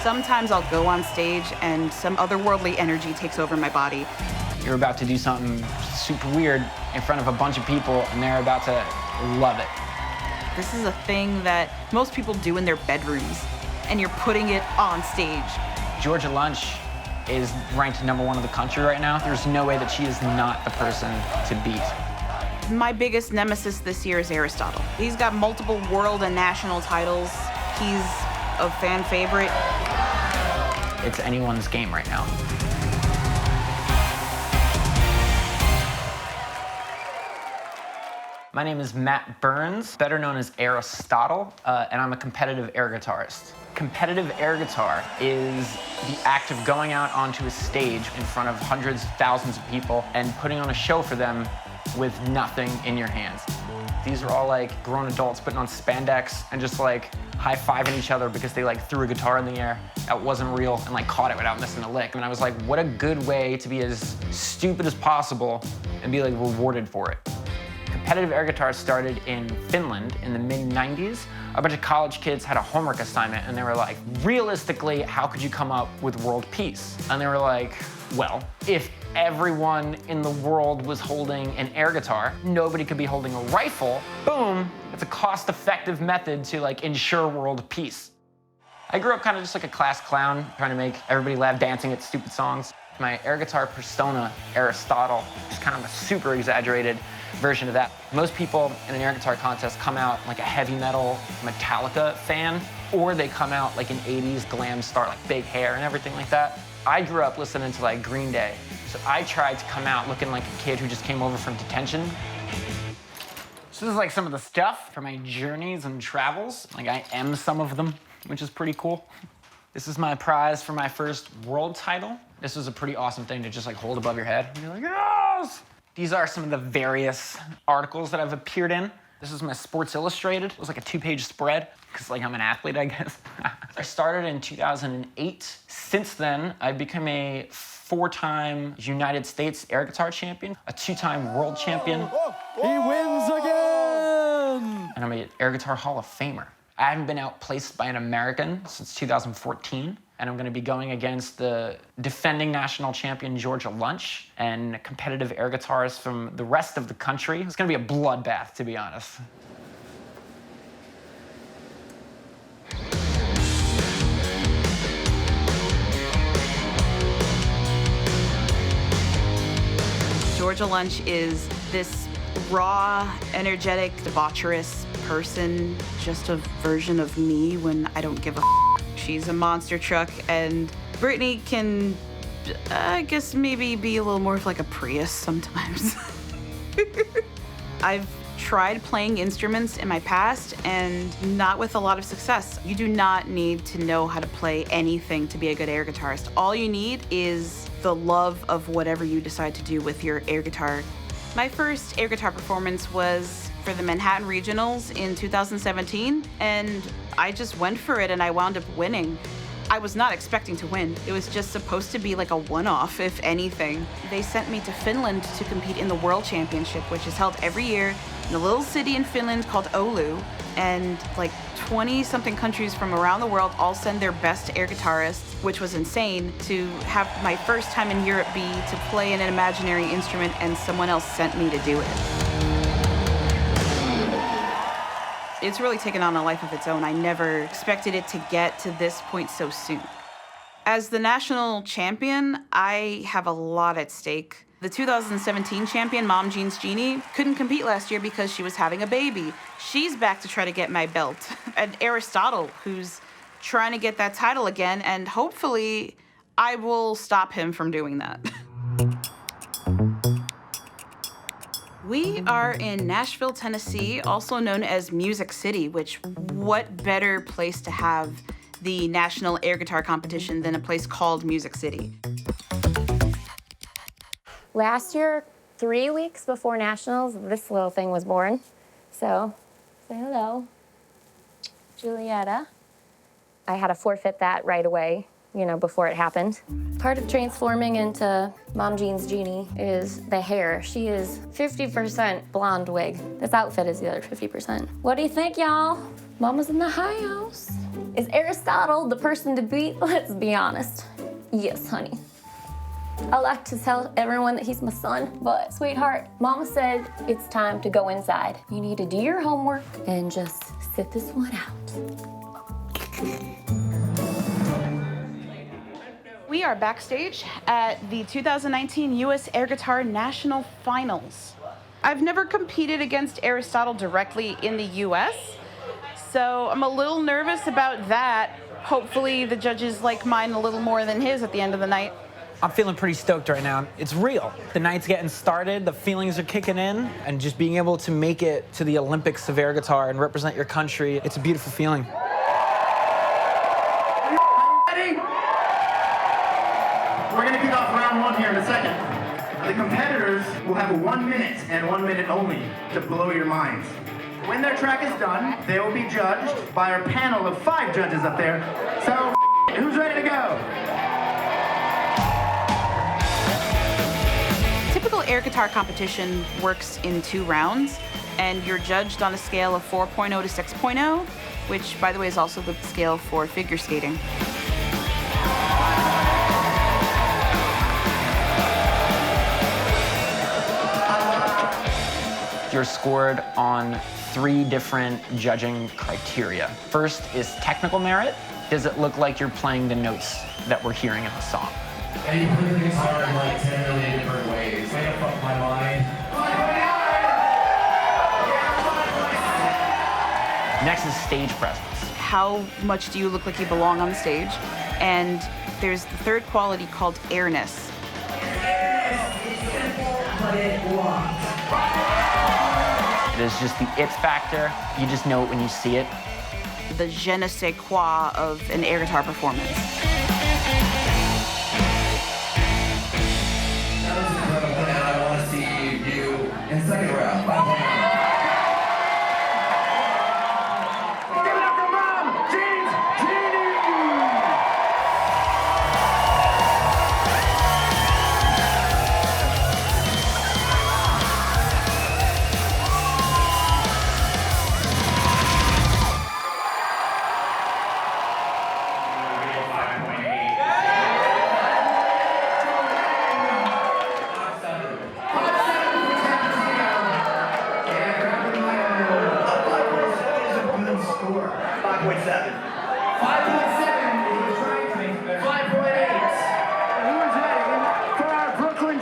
Sometimes I'll go on stage and some otherworldly energy takes over my body. You're about to do something super weird in front of a bunch of people, and they're about to love it. This is a thing that most people do in their bedrooms, and you're putting it on stage. Georgia Lunch is ranked #1 in the country right now. There's no way that she is not the person to beat. My biggest nemesis this year is Aristotle. He's got multiple world and national titles. He's a fan favorite. It's anyone's game right now. My name is Matt Burns, better known as Aristotle, and I'm a competitive air guitarist. Competitive air guitar is the act of going out onto a stage in front of hundreds, thousands of people and putting on a show for them with nothing in your hands. These are all like grown adults putting on spandex and just like high-fiving each other because they like threw a guitar in the air that wasn't real and like caught it without missing a lick. And I was like, what a good way to be as stupid as possible and be like rewarded for it. Competitive air guitar started in Finland in the mid-90s. A bunch of college kids had a homework assignment and they were like, realistically, how could you come up with world peace? And they were like, well, if everyone in the world was holding an air guitar, nobody could be holding a rifle. Boom, it's a cost-effective method to like ensure world peace. I grew up kind of just like a class clown, trying to make everybody laugh dancing at stupid songs. My air guitar persona, Aristotle, is kind of a super exaggerated version of that. Most people in an air guitar contest come out like a heavy metal Metallica fan, or they come out like an 80s glam star, like big hair and everything like that. I grew up listening to like Green Day, so I tried to come out looking like a kid who just came over from detention. So this is like some of the stuff for my journeys and travels. Like I am some of them, which is pretty cool. This is my prize for my first world title. This was a pretty awesome thing to just like hold above your head and be like, yes! These are some of the various articles that I've appeared in. This is my Sports Illustrated. It was like a 2-page spread, because like I'm an athlete, I guess. I started in 2008. Since then, I've become a 4-time United States air guitar champion, a 2-time world champion. He wins again! And I'm an Air Guitar Hall of Famer. I haven't been outplaced by an American since 2014. And I'm going to be going against the defending national champion, Georgia Lunch, and competitive air guitarists from the rest of the country. It's going to be a bloodbath, to be honest. Georgia Lunch is this raw, energetic, debaucherous person, just a version of me when I don't give a She's a monster truck, and Brittany can, I guess, maybe be a little more of like a Prius sometimes. I've tried playing instruments in my past, and not with a lot of success. You do not need to know how to play anything to be a good air guitarist. All you need is the love of whatever you decide to do with your air guitar. My first air guitar performance was for the Manhattan Regionals in 2017, and I just went for it and I wound up winning. I was not expecting to win. It was just supposed to be like a one-off, if anything. They sent me to Finland to compete in the World Championship, which is held every year in a little city in Finland called Oulu. And like 20-something countries from around the world all send their best air guitarists, which was insane to have my first time in Europe be to play an imaginary instrument, and someone else sent me to do it. It's really taken on a life of its own. I never expected it to get to this point so soon. As the national champion, I have a lot at stake. The 2017 champion, Mom Jeans Jeannie, couldn't compete last year because she was having a baby. She's back to try to get my belt. And Aristotle, who's trying to get that title again, and hopefully I will stop him from doing that. We are in Nashville, Tennessee, also known as Music City, which what better place to have the National Air Guitar Competition than a place called Music City? Last year, 3 weeks before Nationals, this little thing was born. So, say hello, Julietta. I had to forfeit that right away, you know, before it happened. Part of transforming into Mom Jeans Jeannie is the hair. She is 50% blonde wig. This outfit is the other 50%. What do you think, y'all? Mama's in the house. Is Aristotle the person to beat? Let's be honest. Yes, honey. I like to tell everyone that he's my son, but sweetheart, Mama said it's time to go inside. You need to do your homework and just sit this one out. We are backstage at the 2019 U.S. Air Guitar National Finals. I've never competed against Aristotle directly in the U.S., so I'm a little nervous about that. Hopefully the judges like mine a little more than his at the end of the night. I'm feeling pretty stoked right now. It's real. The night's getting started, the feelings are kicking in, and just being able to make it to the Olympics of air guitar and represent your country, it's a beautiful feeling. Ready? We're gonna kick off round one here in a second. The competitors will have 1 minute and 1 minute only to blow your minds. When their track is done, they will be judged by our panel of 5 judges up there. So, who's ready to go? Typical air guitar competition works in 2 rounds, and you're judged on a scale of 4.0 to 6.0, which, by the way, is also the scale for figure skating. You're scored on 3 different judging criteria. First is technical merit. Does it look like you're playing the notes that we're hearing in the song? And you play the guitar in like 10 million different ways. Way to fuck my mind. Next is stage presence. How much do you look like you belong on the stage? And there's the third quality called airness. It is just the it factor. You just know it when you see it. The je ne sais quoi of an air guitar performance. That was incredible, and I want to see you in second round. 5.9. Give it up for Mom, Jeans, Jeannie!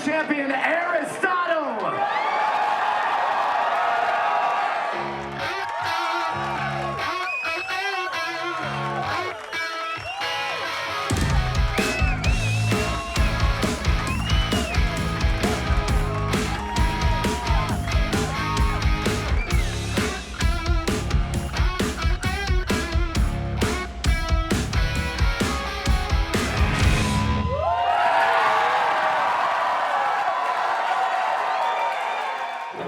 Champion Aristotle!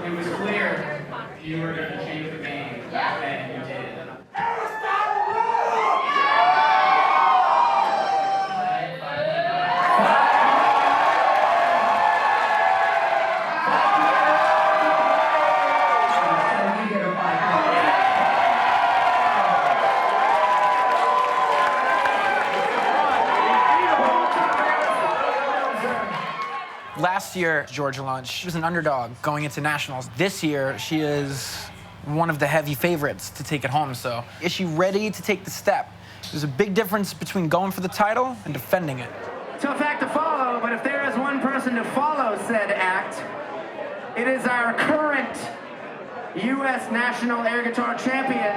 It was clear you were going to change the game, and you did. Last year, Georgia Lunch, she was an underdog going into nationals. This year, she is one of the heavy favorites to take it home, so is she ready to take the step? There's a big difference between going for the title and defending it. Tough act to follow, but if there is one person to follow said act, it is our current U.S. National Air Guitar Champion,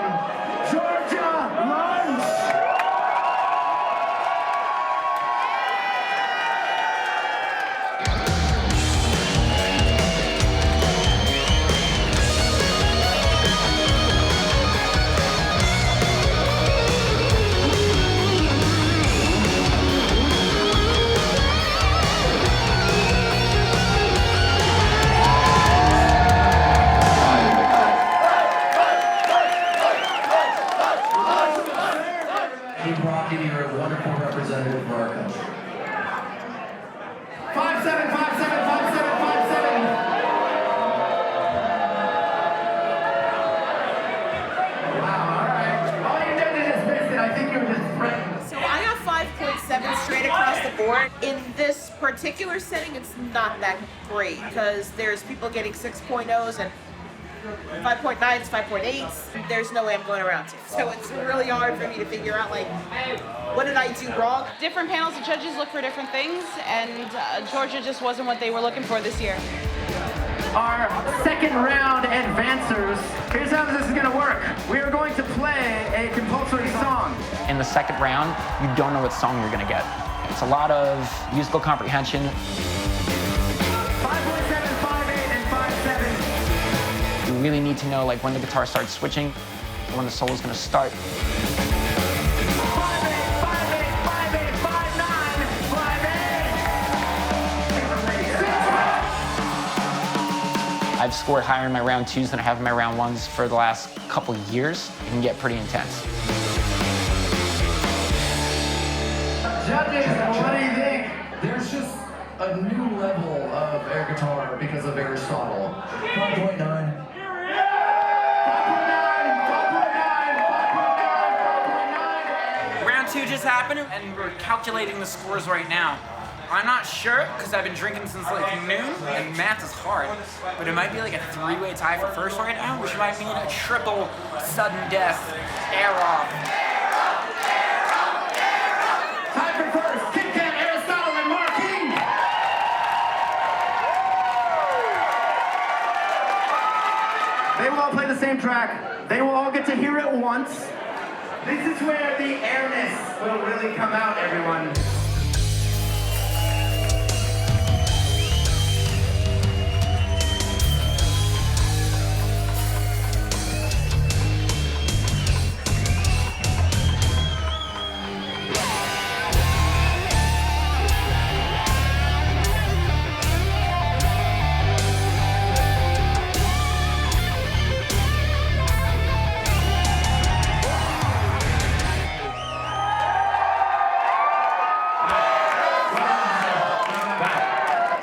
Georgia Lunch! You're a wonderful representative for our country. 57575757. Wow, all right. All you did is missed it. I think part. In this particular setting, it's not that great because there's people getting 6.0s and 5.9s, 5.8s. There's no way I'm going around to. So it's really hard for me to figure out, like, what did I do wrong? Different panels of judges look for different things, and Georgia just wasn't what they were looking for this year. Our second round advancers, here's how this is going to work. We are going to play a compulsory song. In the second round, you don't know what song you're gonna get. It's a lot of musical comprehension. 5.7, 5.8, and 5.7. You really need to know like when the guitar starts switching, when the solo is gonna start. 5.8, 5.8, 5.8, 5.9, 5.8. I've scored higher in my round twos than I have in my round ones for the last couple years. It can get pretty intense. Judges, what do you think? There's just a new level of air guitar because of Aristotle. 5.9. 5.9, 5.9. Round two just happened, and we're calculating the scores right now. I'm not sure, because I've been drinking since like noon, and math is hard. But it might be like a three-way tie for first right now, which might mean a triple sudden death air off. Time for first, Kit Kat, Aristotle, and Marquis. They will all play the same track. They will all get to hear it once. This is where the airness will really come out, everyone.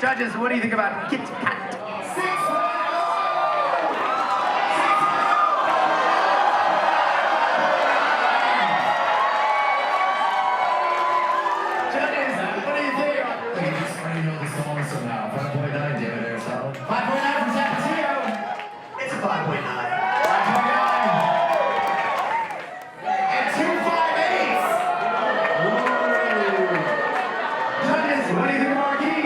Judges, what do you think about Kit Kat? Judges, what do you think? You just already know the song somehow. 5.9, damn it, Aristotle. 5.9 from Tapatio. It's a 5.9. 5.9. And 2 5.8s. Judges, what do you think of Marquis?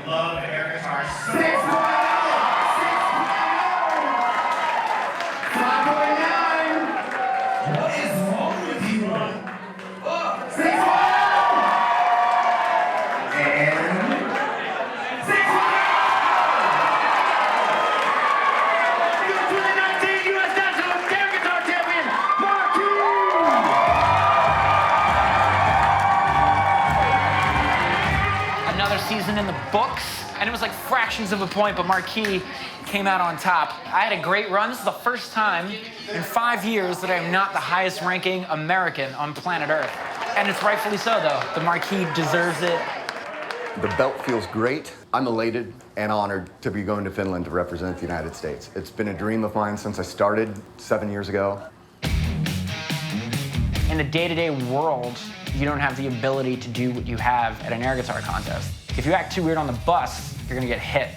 Love air guitar. 6.0. 6.0. 5.9. What is wrong with you? 6.0. And 6.0. The 2019 U.S. National Air Guitar Champion, Marquis. Another season in the books, and it was like fractions of a point, but Marquis came out on top. I had a great run. This is the first time in 5 years that I am not the highest ranking American on planet Earth. And it's rightfully so, though. The Marquis deserves it. The belt feels great. I'm elated and honored to be going to Finland to represent the United States. It's been a dream of mine since I started 7 years ago. In the day-to-day world, you don't have the ability to do what you have at an air guitar contest. If you act too weird on the bus, you're gonna get hit.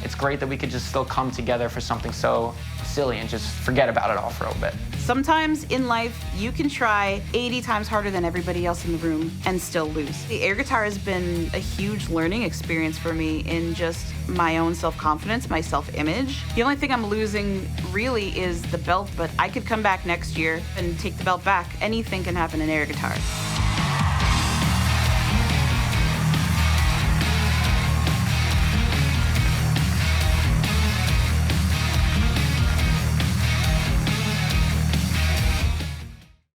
It's great that we could just still come together for something so silly and just forget about it all for a little bit. Sometimes in life, you can try 80 times harder than everybody else in the room and still lose. The air guitar has been a huge learning experience for me in just my own self-confidence, my self-image. The only thing I'm losing really is the belt, but I could come back next year and take the belt back. Anything can happen in air guitar.